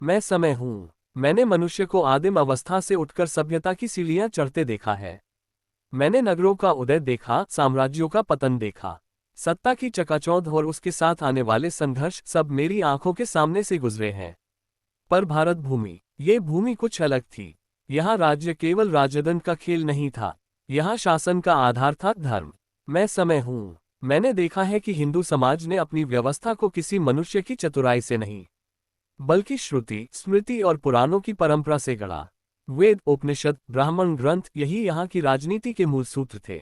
मैं समय हूँ। मैंने मनुष्य को आदिम अवस्था से उठकर सभ्यता की सीढ़ियां चढ़ते देखा है। मैंने नगरों का उदय देखा, साम्राज्यों का पतन देखा। सत्ता की चकाचौंध और उसके साथ आने वाले संघर्ष सब मेरी आंखों के सामने से गुजरे हैं। पर भारत भूमि, ये भूमि कुछ अलग थी। यहाँ राज्य केवल राजदंड का खेल नहीं था। यहाँ शासन का आधार था धर्म। मैं समय हूँ। मैंने देखा है कि हिंदू समाज ने अपनी व्यवस्था को किसी मनुष्य की चतुराई से नहीं, बल्कि श्रुति, स्मृति और पुराणों की परंपरा से गढ़ा। वेद, उपनिषद, ब्राह्मण ग्रंथ यही यहाँ की राजनीति के मूल सूत्र थे।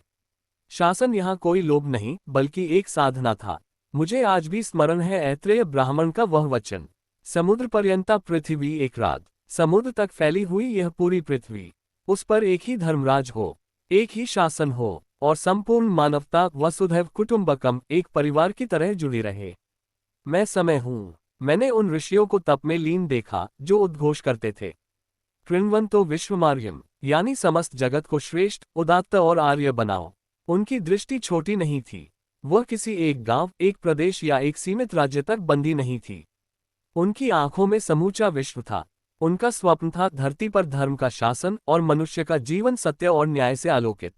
शासन यहाँ कोई लोभ नहीं, बल्कि एक साधना था। मुझे आज भी स्मरण है ऐत्रेय ब्राह्मण का वह वचन, समुद्र पर्यंता पृथ्वी एक रात, समुद्र तक फैली हुई यह पूरी पृथ्वी, उस पर एक ही धर्मराज हो, एक ही शासन हो, और संपूर्ण मानवता वसुधैव कुटुंबकम एक परिवार की तरह जुड़ी रहे। मैं समय हूँ। मैंने उन ऋषियों को तप में लीन देखा जो उद्घोष करते थे, कृण्वन्तो विश्वमार्यम, यानी समस्त जगत को श्रेष्ठ, उदात्त और आर्य बनाओ। उनकी दृष्टि छोटी नहीं थी। वह किसी एक गांव, एक प्रदेश या एक सीमित राज्य तक बंधी नहीं थी। उनकी आंखों में समूचा विश्व था। उनका स्वप्न था धरती पर धर्म का शासन और मनुष्य का जीवन सत्य और न्याय से आलोकित।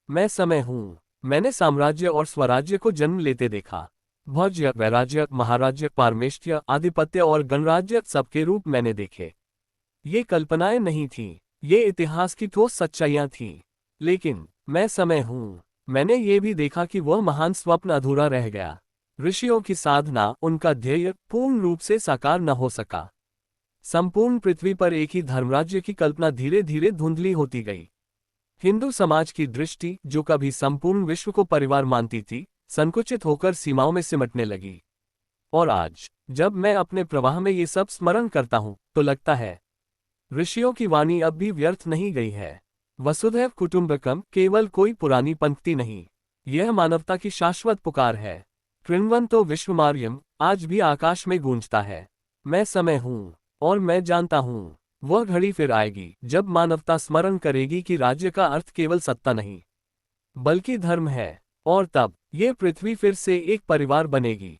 मैं समय हूँ। मैंने साम्राज्य और स्वराज्य को जन्म लेते देखा। भोज्य, वैराज्य, महाराज्य, पारमेष्ट्य, आधिपत्य और गणराज्य सबके रूप मैंने देखे। ये कल्पनाएं नहीं थीं, ये इतिहास की ठोस सच्चाइयां थीं। लेकिन मैं समय हूँ। मैंने ये भी देखा कि वह महान स्वप्न अधूरा रह गया। ऋषियों की साधना, उनका ध्येय पूर्ण रूप से साकार न हो सका। संपूर्ण पृथ्वी पर एक ही धर्मराज्य की कल्पना धीरे धीरे धुंधली होती गई। हिंदू समाज की दृष्टि, जो कभी संपूर्ण विश्व को परिवार मानती थी, संकुचित होकर सीमाओं में सिमटने लगी। और आज जब मैं अपने प्रवाह में ये सब स्मरण करता हूँ, तो लगता है ऋषियों की वाणी अब भी व्यर्थ नहीं गई है। वसुधैव कुटुंबकम केवल कोई पुरानी पंक्ति नहीं, यह मानवता की शाश्वत पुकार है। कृण्वन्तो विश्वमार्यम आज भी आकाश में गूंजता है। मैं समय हूँ, और मैं जानता हूँ वह घड़ी फिर आएगी जब मानवता स्मरण करेगी कि राज्य का अर्थ केवल सत्ता नहीं, बल्कि धर्म है। और तब ये पृथ्वी फिर से एक परिवार बनेगी।